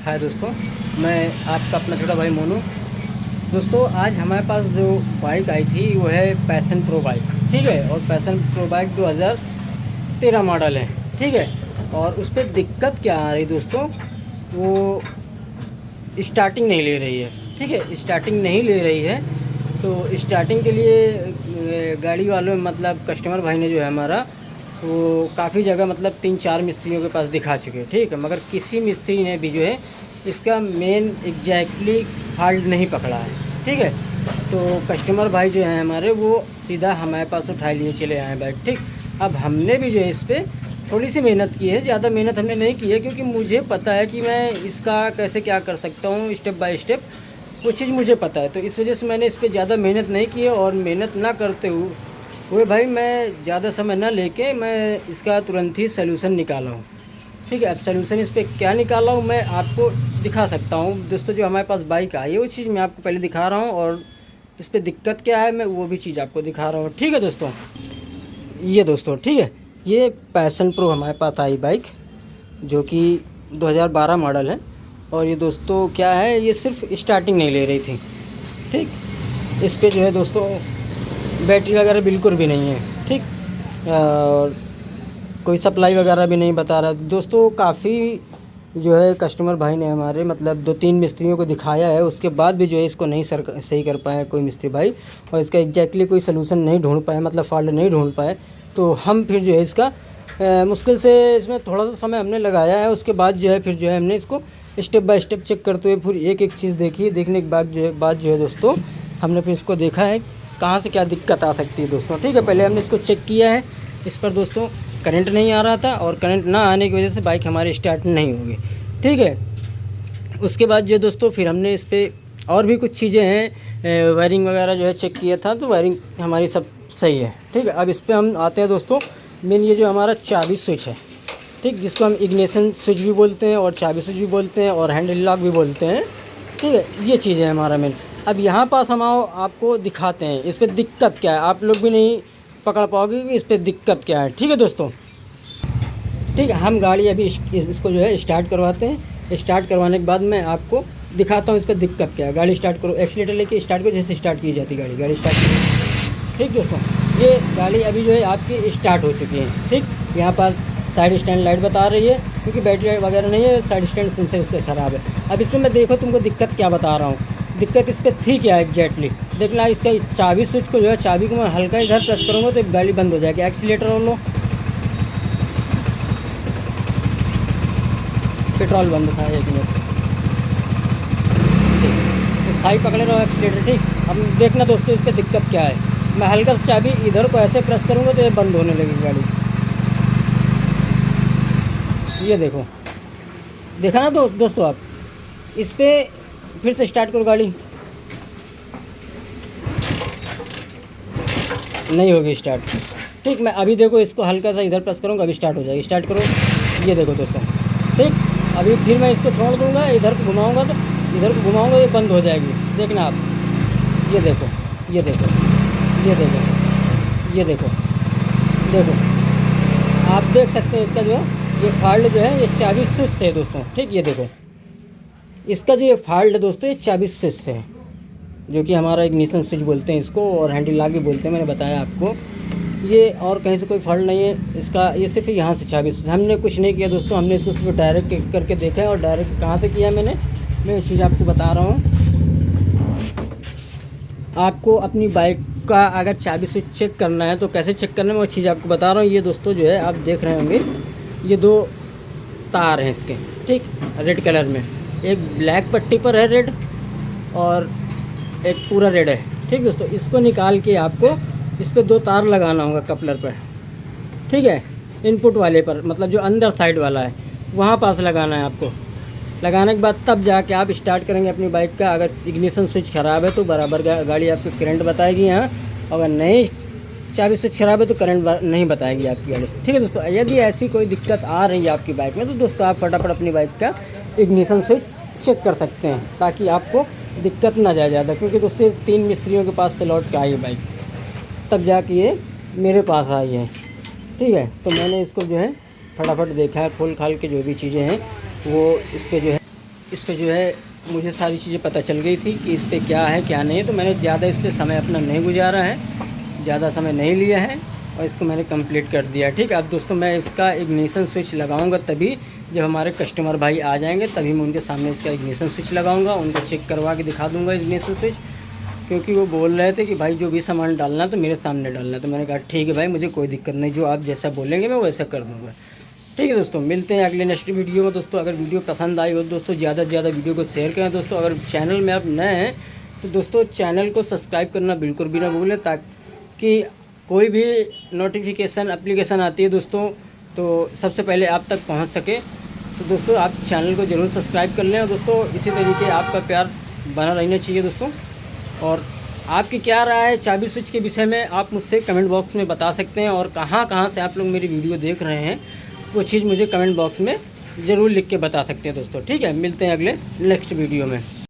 हाय दोस्तों, मैं आपका अपना छोटा भाई मोनू। दोस्तों आज हमारे पास जो बाइक आई थी वो है पैशन प्रो बाइक, ठीक है। और पैशन प्रो बाइक 2013 मॉडल है, ठीक है। और उस पर दिक्कत क्या आ रही दोस्तों, वो स्टार्टिंग नहीं ले रही है, ठीक है। स्टार्टिंग नहीं ले रही है तो स्टार्टिंग के लिए गाड़ी वालों मतलब कस्टमर भाई ने जो है हमारा वो काफ़ी जगह मतलब 3-4 मिस्त्रियों के पास दिखा चुके हैं, ठीक है। मगर किसी मिस्त्री ने भी जो है इसका मेन एग्जैक्टली फॉल्ट नहीं पकड़ा है, ठीक है। तो कस्टमर भाई जो हैं हमारे वो सीधा हमारे पास उठा लिए चले आए बाइक, ठीक। अब हमने भी जो है इस पर थोड़ी सी मेहनत की है, ज़्यादा मेहनत हमने नहीं की है, क्योंकि मुझे पता है कि मैं इसका कैसे क्या कर सकता हूँ स्टेप बाय स्टेप, वो चीज़ मुझे पता है। तो इस वजह से मैंने इस पर ज़्यादा मेहनत नहीं की है। और मेहनत ना करते हुए भाई मैं ज़्यादा समय ना लेके मैं इसका तुरंत ही सलूशन निकाला हूँ, ठीक है। अब सलूशन इस पर क्या निकाला हूँ मैं आपको दिखा सकता हूँ दोस्तों। जो हमारे पास बाइक आई है वो चीज़ मैं आपको पहले दिखा रहा हूँ, और इस पर दिक्कत क्या है मैं वो भी चीज़ आपको दिखा रहा हूँ, ठीक है दोस्तों। ये दोस्तों, ठीक है, ये पैशन प्रो हमारे पास आई बाइक जो कि 2012 मॉडल है। और ये दोस्तों क्या है, ये सिर्फ स्टार्टिंग नहीं ले रही थी, ठीक। इस पे जो है दोस्तों बैटरी वगैरह बिल्कुल भी नहीं है, ठीक। और कोई सप्लाई वगैरह भी नहीं बता रहा दोस्तों। काफ़ी जो है कस्टमर भाई ने हमारे मतलब 2-3 मिस्त्रियों को दिखाया है, उसके बाद भी जो है इसको नहीं सही कर पाए कोई मिस्त्री भाई, और इसका एग्जैक्टली कोई सलूशन नहीं ढूंढ पाए, मतलब फॉल्ट नहीं ढूंढ पाए। तो हम फिर जो है इसका मुश्किल से इसमें थोड़ा सा समय हमने लगाया है। उसके बाद जो है फिर जो है हमने इसको स्टेप बाय स्टेप चेक करते हुए फिर एक एक चीज़ देखी। देखने के बाद जो है दोस्तों हमने फिर इसको देखा है कहाँ से क्या दिक्कत आ सकती है दोस्तों, ठीक है। पहले हमने इसको चेक किया है, इस पर दोस्तों करंट नहीं आ रहा था, और करंट ना आने की वजह से बाइक हमारी स्टार्ट नहीं होगी, ठीक है। उसके बाद जो दोस्तों फिर हमने इस पर और भी कुछ चीज़ें हैं, वायरिंग वगैरह जो है चेक किया था, तो वायरिंग हमारी सब सही है, ठीक है। अब इस पर हम आते हैं दोस्तों मेन ये जो हमारा चाबी स्विच है, ठीक, जिसको हम इग्निशन स्विच भी बोलते हैं और चाबी स्विच भी बोलते हैं और हैंडल लॉक भी बोलते हैं, ठीक है। ये चीज़ है हमारा मेन। अब यहाँ पास हम आपको दिखाते हैं इस पर दिक्कत क्या है, आप लोग भी नहीं पकड़ पाओगे कि इस पर दिक्कत क्या है, ठीक है दोस्तों। ठीक है, हम गाड़ी अभी इसको जो है स्टार्ट करवाते हैं। स्टार्ट करवाने के बाद मैं आपको दिखाता हूँ इस पर दिक्कत क्या है। गाड़ी स्टार्ट करो, एक्सीलेटर लेके स्टार्ट करो, जैसे स्टार्ट की जाती है गाड़ी स्टार्ट करो, ठीक दोस्तों। ये गाड़ी अभी जो है आपकी स्टार्ट हो चुकी है, ठीक। यहाँ पास साइड स्टैंड लाइट बता रही है, क्योंकि बैटरी वगैरह नहीं है, साइड स्टैंड सेंसर इसका ख़राब है। अब इसमें मैं देखो तुमको दिक्कत क्या बता रहा हूँ। दिक्कत इस पर थी क्या एग्जैक्टली, देखना इसका चाबी स्विच को जो है, चाबी को मैं हल्का इधर प्रेस करूँगा तो गाड़ी बंद हो जाएगी। एक्सीलेटर और लो, पेट्रोल बंद था, 1 मिनट, स्थाई पकड़े रहो एक्सीलेटर, ठीक। अब देखना दोस्तों इस पर दिक्कत क्या है। मैं हल्का से चाबी इधर को ऐसे प्रेस करूँगा तो ये बंद होने लगेगी गाड़ी। ये देखो, देखा ना दोस्तों आप। इस पर फिर से स्टार्ट करो, गाड़ी नहीं होगी स्टार्ट, ठीक। मैं अभी देखो इसको हल्का सा इधर प्रेस करूँगा, अभी स्टार्ट हो जाएगी। स्टार्ट करो, ये देखो दोस्तों, ठीक। अभी फिर मैं इसको छोड़ दूँगा, इधर को घुमाऊँगा तो इधर को घुमाऊँगा ये बंद हो जाएगी, देखना आप। ये देखो, ये देखो, ये देखो, ये देखो, देखो आप देख सकते हैं इसका जो है ये फॉल्ट जो है ये चाबी स्विच से है दोस्तों, ठीक। ये देखो इसका जो ये फॉल्ट है दोस्तों ये चाबी स्विच से है, जो कि हमारा इग्निशन स्विच बोलते हैं इसको, और हैंडल लॉक भी बोलते हैं, मैंने बताया आपको। ये और कहीं से कोई फॉल्ट नहीं है इसका, ये सिर्फ यहाँ से चाबी स्विच। हमने कुछ नहीं किया दोस्तों, हमने इसको सिर्फ डायरेक्ट करके देखा है। और डायरेक्ट कहाँ से किया मैं इस चीज़ आपको बता रहा हूँ। आपको अपनी बाइक का अगर चाबी स्विच चेक करना है तो कैसे चेक करना है मैं वो चीज़ आपको बता रहा हूँ। ये दोस्तों जो है आप देख रहे होंगे ये 2 तार हैं इसके, ठीक, रेड कलर में। एक ब्लैक पट्टी पर है रेड, और एक पूरा रेड है, ठीक दोस्तों। इसको निकाल के आपको इस पर 2 तार लगाना होगा कपलर पर, ठीक है। इनपुट वाले पर, मतलब जो अंदर साइड वाला है वहाँ पास लगाना है आपको। लगाने के बाद तब जाके आप स्टार्ट करेंगे अपनी बाइक का। अगर इग्निशन स्विच ख़राब है तो बराबर गाड़ी आपको करंट बताएगी यहाँ, अगर नहीं चाबी स्विच ख़राब है तो करंट नहीं बताएगी आपकी गाड़ी, ठीक है दोस्तों। यदि ऐसी कोई दिक्कत आ रही है आपकी बाइक में तो दोस्तों आप फटाफट अपनी बाइक का इग्निशन स्विच चेक कर सकते हैं, ताकि आपको दिक्कत ना जाए ज़्यादा। क्योंकि दोस्तों 3 मिस्त्रियों के पास से लौट के आई है बाइक, तब जाके ये मेरे पास आई है, ठीक है। तो मैंने इसको जो है फटाफट देखा है, खोल खाल के जो भी चीज़ें हैं वो इस पर जो है इस पर जो है मुझे सारी चीज़ें पता चल गई थी कि इस पर क्या है क्या नहीं है, तो मैंने ज़्यादा इस पर समय अपना नहीं गुजारा है, ज़्यादा समय नहीं लिया है और इसको मैंने कंप्लीट कर दिया। ठीक है, अब दोस्तों मैं इसका इग्निशन स्विच लगाऊंगा तभी जब हमारे कस्टमर भाई आ जाएंगे तभी मैं उनके सामने इसका इग्निशन स्विच लगाऊंगा, उनको चेक करवा के दिखा दूंगा इग्निशन स्विच, क्योंकि वो बोल रहे थे कि भाई जो भी सामान डालना तो मेरे सामने डालना। तो मैंने कहा ठीक है भाई, मुझे कोई दिक्कत नहीं, जो आप जैसा बोलेंगे मैं वैसा कर दूँगा। ठीक है दोस्तों, मिलते हैं अगले नेक्स्ट वीडियो में। दोस्तों अगर वीडियो पसंद आई हो दोस्तों ज़्यादा से ज़्यादा वीडियो को शेयर करें। दोस्तों अगर चैनल में आप नए हैं तो दोस्तों चैनल को सब्सक्राइब करना बिल्कुल भी ना भूलें, ताकि कोई भी नोटिफिकेशन एप्लीकेशन आती है दोस्तों तो सबसे पहले आप तक पहुंच सके। तो दोस्तों आप चैनल को ज़रूर सब्सक्राइब कर लें। और दोस्तों इसी तरीके आपका प्यार बना रहना चाहिए दोस्तों। और आपकी क्या राय है चाबी स्विच के विषय में, आप मुझसे कमेंट बॉक्स में बता सकते हैं। और कहाँ से आप लोग मेरी वीडियो देख रहे हैं वो चीज़ मुझे कमेंट बॉक्स में ज़रूर लिख के बता सकते हैं दोस्तों। ठीक है, मिलते हैं अगले नेक्स्ट वीडियो में।